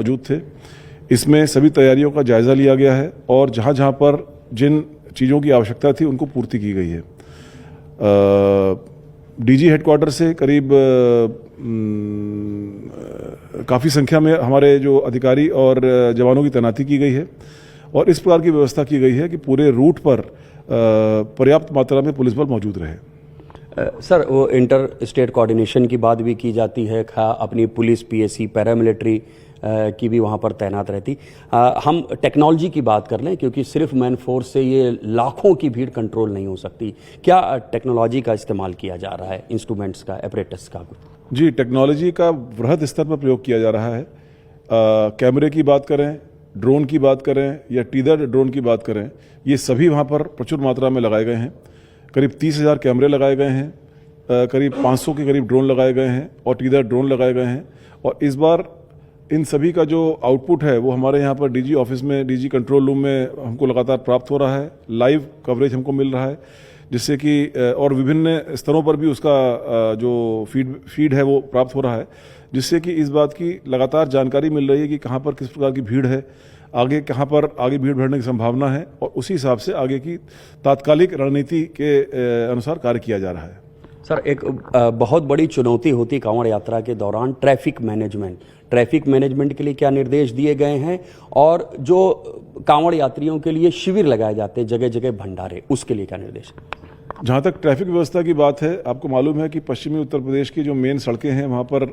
मौजूद थे। इसमें सभी तैयारियों का जायज़ा लिया गया है और जहां जहां पर जिन चीज़ों की आवश्यकता थी उनको पूर्ति की गई है। डीजी हेडक्वार्टर से करीब काफ़ी संख्या में हमारे जो अधिकारी और जवानों की तैनाती की गई है और इस प्रकार की व्यवस्था की गई है कि पूरे रूट पर पर्याप्त मात्रा में पुलिस बल मौजूद रहे। सर, वो इंटर स्टेट कोऑर्डिनेशन की बात भी की जाती है, अपनी पुलिस, पीएसी, पैरामिलिट्री की भी वहाँ पर तैनात रहती। हम टेक्नोलॉजी की बात कर लें, क्योंकि सिर्फ मैन फोर्स से ये लाखों की भीड़ कंट्रोल नहीं हो सकती। क्या टेक्नोलॉजी का इस्तेमाल किया जा रहा है, इंस्ट्रूमेंट्स का, एपरेटस का? जी, टेक्नोलॉजी का वृहद स्तर पर प्रयोग किया जा रहा है। कैमरे की बात करें, ड्रोन की बात करें या टीदर ड्रोन की बात करें, ये सभी वहाँ पर प्रचुर मात्रा में लगाए गए हैं। करीब 30,000 कैमरे लगाए गए हैं, करीब 500 के करीब ड्रोन लगाए गए हैं और टीदर ड्रोन लगाए गए हैं। और इस बार इन सभी का जो आउटपुट है वो हमारे यहाँ पर डीजी ऑफिस में, डीजी कंट्रोल रूम में हमको लगातार प्राप्त हो रहा है। लाइव कवरेज हमको मिल रहा है, जिससे कि और विभिन्न स्तरों पर भी उसका जो फीड है वो प्राप्त हो रहा है, जिससे कि इस बात की लगातार जानकारी मिल रही है कि कहाँ पर किस प्रकार की भीड़ है, आगे कहाँ पर आगे भीड़ बढ़ने की संभावना है और उसी हिसाब से आगे की तात्कालिक रणनीति के अनुसार कार्य किया जा रहा है। सर, एक बहुत बड़ी चुनौती होती कांवड़ यात्रा के दौरान ट्रैफिक मैनेजमेंट। ट्रैफिक मैनेजमेंट के लिए क्या निर्देश दिए गए हैं, और जो कांवड़ यात्रियों के लिए शिविर लगाए जाते हैं जगह जगह भंडारे, उसके लिए क्या निर्देश है? जहाँ तक ट्रैफिक व्यवस्था की बात है, आपको मालूम है कि पश्चिमी उत्तर प्रदेश की जो मेन सड़कें हैं वहाँ पर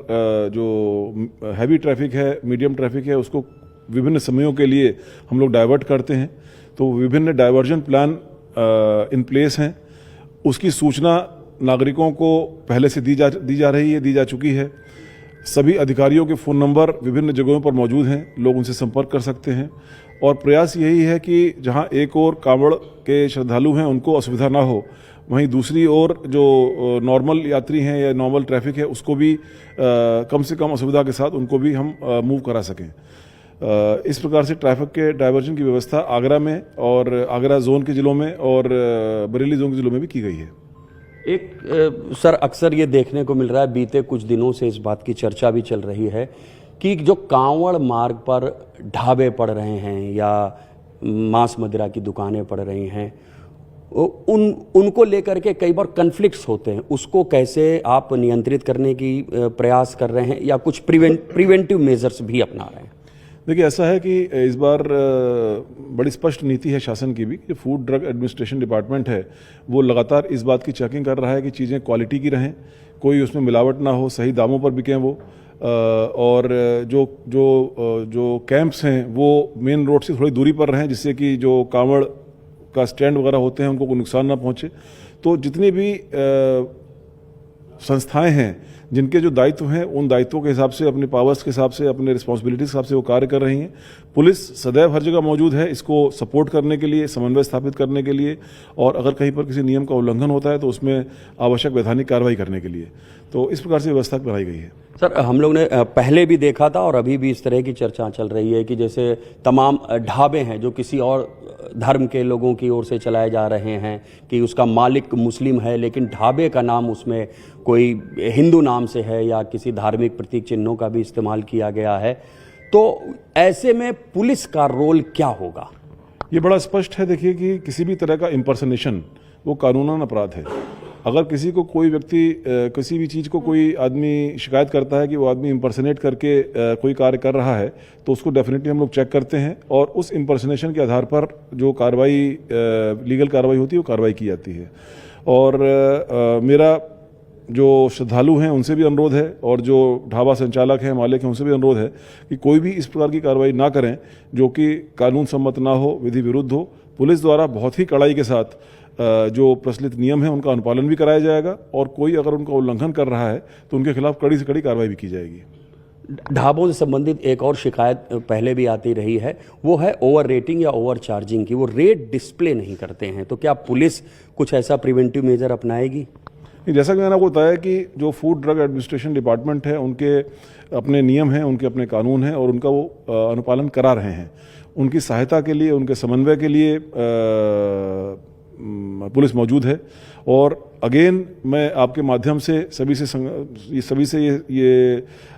जो हैवी ट्रैफिक है, मीडियम ट्रैफिक है, उसको विभिन्न समयों के लिए हम लोग डाइवर्ट करते हैं। तो विभिन्न डाइवर्जन प्लान इन प्लेस हैं। उसकी सूचना नागरिकों को पहले से दी जा चुकी है। सभी अधिकारियों के फ़ोन नंबर विभिन्न जगहों पर मौजूद हैं, लोग उनसे संपर्क कर सकते हैं। और प्रयास यही है कि जहां एक ओर कांवड़ के श्रद्धालु हैं उनको असुविधा ना हो, वहीं दूसरी ओर जो नॉर्मल यात्री हैं या नॉर्मल ट्रैफिक है उसको भी कम से कम असुविधा के साथ उनको भी हम मूव करा सकें। इस प्रकार से ट्रैफिक के डाइवर्जन की व्यवस्था आगरा में और आगरा जोन के ज़िलों में और बरेली जोन के ज़िलों में भी की गई है। एक सर, अक्सर ये देखने को मिल रहा है, बीते कुछ दिनों से इस बात की चर्चा भी चल रही है कि जो कांवड़ मार्ग पर ढाबे पड़ रहे हैं या मांस मदिरा की दुकानें पड़ रही हैं, उनको लेकर के कई बार कन्फ्लिक्ट्स होते हैं। उसको कैसे आप नियंत्रित करने की प्रयास कर रहे हैं या कुछ प्रिवेंटिव मेजर्स भी अपना रहे हैं? देखिए, ऐसा है कि इस बार बड़ी स्पष्ट नीति है शासन की भी कि फूड ड्रग एडमिनिस्ट्रेशन डिपार्टमेंट है वो लगातार इस बात की चेकिंग कर रहा है कि चीज़ें क्वालिटी की रहें, कोई उसमें मिलावट ना हो, सही दामों पर बिकें वो। और जो कैंप्स हैं वो मेन रोड से थोड़ी दूरी पर रहें, जिससे कि जो कांवड़ का स्टैंड वगैरह होते हैं उनको कोई नुकसान ना पहुँचे। तो जितनी भी संस्थाएं हैं जिनके जो दायित्व हैं उन दायित्वों के हिसाब से, अपने पावर्स के हिसाब से, अपने रिस्पॉन्सिबिलिटी के हिसाब से वो कार्य कर रही हैं। पुलिस सदैव हर जगह मौजूद है इसको सपोर्ट करने के लिए, समन्वय स्थापित करने के लिए, और अगर कहीं पर किसी नियम का उल्लंघन होता है तो उसमें आवश्यक वैधानिक कार्रवाई करने के लिए। तो इस प्रकार से व्यवस्था बनाई गई है। सर, हम लोग ने पहले भी देखा था और अभी भी इस तरह की चर्चा चल रही है कि जैसे तमाम ढाबे हैं जो किसी और धर्म के लोगों की ओर से चलाए जा रहे हैं, कि उसका मालिक मुस्लिम है लेकिन ढाबे का नाम उसमें कोई हिंदू नाम से है या किसी धार्मिक प्रतीक चिन्हों का भी इस्तेमाल किया गया है, तो ऐसे में पुलिस का रोल क्या होगा? ये बड़ा स्पष्ट है। देखिए कि किसी भी तरह का इम्पर्सनेशन वो कानूनन अपराध है। अगर किसी को कोई व्यक्ति किसी भी चीज़ को कोई आदमी शिकायत करता है कि वो आदमी इम्पर्सनेट करके कोई कार्य कर रहा है, तो उसको डेफिनेटली हम लोग चेक करते हैं और उस इम्पर्सनेशन के आधार पर जो कार्रवाई, लीगल कार्रवाई होती है वो कार्रवाई की जाती है। और मेरा जो श्रद्धालु हैं उनसे भी अनुरोध है और जो ढाबा संचालक हैं, मालिक हैं, उनसे भी अनुरोध है कि कोई भी इस प्रकार की कार्रवाई ना करें जो कि कानून सम्मत ना हो, विधि विरुद्ध हो। पुलिस द्वारा बहुत ही कड़ाई के साथ जो प्रचलित नियम है उनका अनुपालन भी कराया जाएगा और कोई अगर उनका उल्लंघन कर रहा है तो उनके खिलाफ कड़ी से कड़ी कार्रवाई भी की जाएगी। ढाबों से संबंधित एक और शिकायत पहले भी आती रही है, वो है ओवर रेटिंग या ओवर चार्जिंग की। वो रेट डिस्प्ले नहीं करते हैं, तो क्या पुलिस कुछ ऐसा प्रिवेंटिव मेजर अपनाएगी? जैसा कि मैंने आपको बताया कि जो फूड ड्रग एडमिनिस्ट्रेशन डिपार्टमेंट है उनके अपने नियम हैं, उनके अपने कानून हैं और उनका वो अनुपालन करा रहे हैं। उनकी सहायता के लिए, उनके समन्वय के लिए पुलिस मौजूद है। और अगेन मैं आपके माध्यम से सभी से ये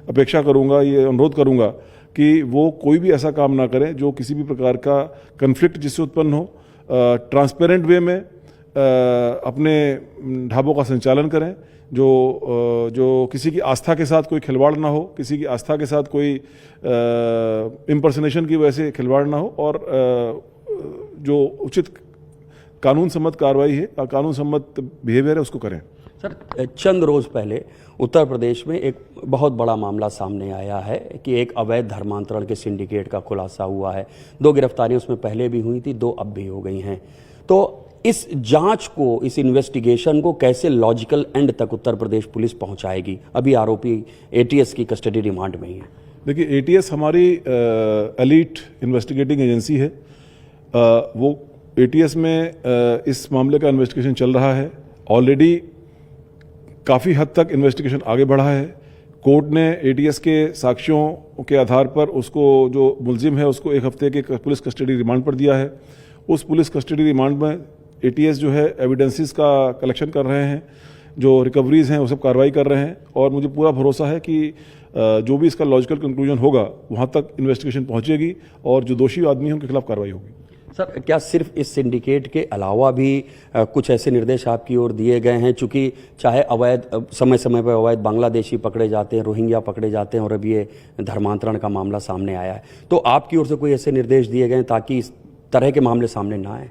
अपेक्षा करूंगा, ये अनुरोध करूंगा कि वो कोई भी ऐसा काम ना करें जो किसी भी प्रकार का कन्फ्लिक्ट जिससे उत्पन्न हो, ट्रांसपेरेंट वे में अपने ढाबों का संचालन करें, जो किसी की आस्था के साथ कोई खिलवाड़ ना हो, किसी की आस्था के साथ कोई इम्पर्सनेशन की वजह से खिलवाड़ ना हो, और जो उचित कानून सम्मत कार्रवाई है, कानून सम्मत बिहेवियर है, उसको करें। सर, चंद रोज पहले उत्तर प्रदेश में एक बहुत बड़ा मामला सामने आया है कि एक अवैध धर्मांतरण के सिंडिकेट का खुलासा हुआ है। 2 गिरफ्तारियां उसमें पहले भी हुई थी, 2 अब भी हो गई हैं। तो इस जांच को, इस इन्वेस्टिगेशन को कैसे लॉजिकल एंड तक उत्तर प्रदेश पुलिस पहुंचाएगी? अभी आरोपी एटीएस की कस्टडी रिमांड में ही है। देखिए, एटीएस हमारी एलीट इन्वेस्टिगेटिंग एजेंसी है। वो एटीएस में इस मामले का इन्वेस्टिगेशन चल रहा है। ऑलरेडी काफ़ी हद तक इन्वेस्टिगेशन आगे बढ़ा है। कोर्ट ने एटीएस के साक्ष्यों के आधार पर उसको, जो मुलजिम है, उसको 1 हफ्ते के पुलिस कस्टडी रिमांड पर दिया है। उस पुलिस कस्टडी रिमांड में एटीएस जो है एविडेंसेस का कलेक्शन कर रहे हैं, जो रिकवरीज हैं वो सब कार्रवाई कर रहे हैं, और मुझे पूरा भरोसा है कि जो भी इसका लॉजिकल कंक्लूजन होगा वहाँ तक इन्वेस्टिगेशन पहुँचेगी और जो दोषी आदमी हैं उनके खिलाफ कार्रवाई होगी। सर, क्या सिर्फ इस सिंडिकेट के अलावा भी कुछ ऐसे निर्देश आपकी ओर दिए गए हैं? चूंकि चाहे अवैध समय समय पर अवैध बांग्लादेशी पकड़े जाते हैं, रोहिंग्या पकड़े जाते हैं, और अब ये धर्मांतरण का मामला सामने आया है, तो आपकी ओर से कोई ऐसे निर्देश दिए गए हैं ताकि इस तरह के मामले सामने ना आए?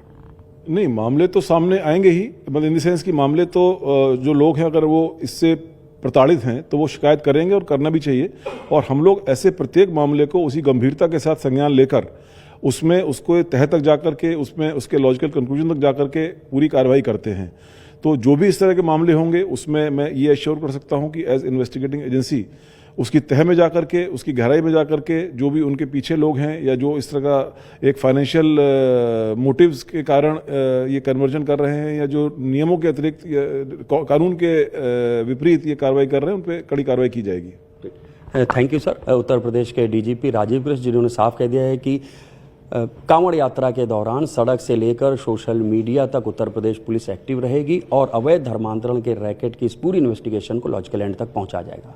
नहीं, मामले तो सामने आएंगे ही, मतलब इन द सेंस कि मामले तो जो लोग हैं अगर वो इससे प्रताड़ित हैं तो वो शिकायत करेंगे, और करना भी चाहिए। और हम लोग ऐसे प्रत्येक मामले को उसी गंभीरता के साथ संज्ञान लेकर उसमें उसको तह तक जाकर के, उसमें उसके लॉजिकल कंक्लूजन तक जाकर के पूरी कार्रवाई करते हैं। तो जो भी इस तरह के मामले होंगे उसमें मैं ये एश्योर कर सकता हूं कि एज इन्वेस्टिगेटिंग एजेंसी उसकी तह में जाकर के, उसकी गहराई में जाकर के, जो भी उनके पीछे लोग हैं या जो इस तरह का एक फाइनेंशियल मोटिव्स के कारण ये कन्वर्जन कर रहे हैं, या जो नियमों के अतिरिक्त कानून के विपरीत ये कार्रवाई कर रहे हैं, उन पर कड़ी कार्रवाई की जाएगी। Thank you sir. Uttar Pradesh के डीजीपी राजीव कृष्ण, जिन्होंने साफ कह दिया है कि कांवड़ यात्रा के दौरान सड़क से लेकर सोशल मीडिया तक उत्तर प्रदेश पुलिस एक्टिव रहेगी और अवैध धर्मांतरण के रैकेट की इस पूरी इन्वेस्टिगेशन को लॉजिकल एंड तक पहुंचा जाएगा।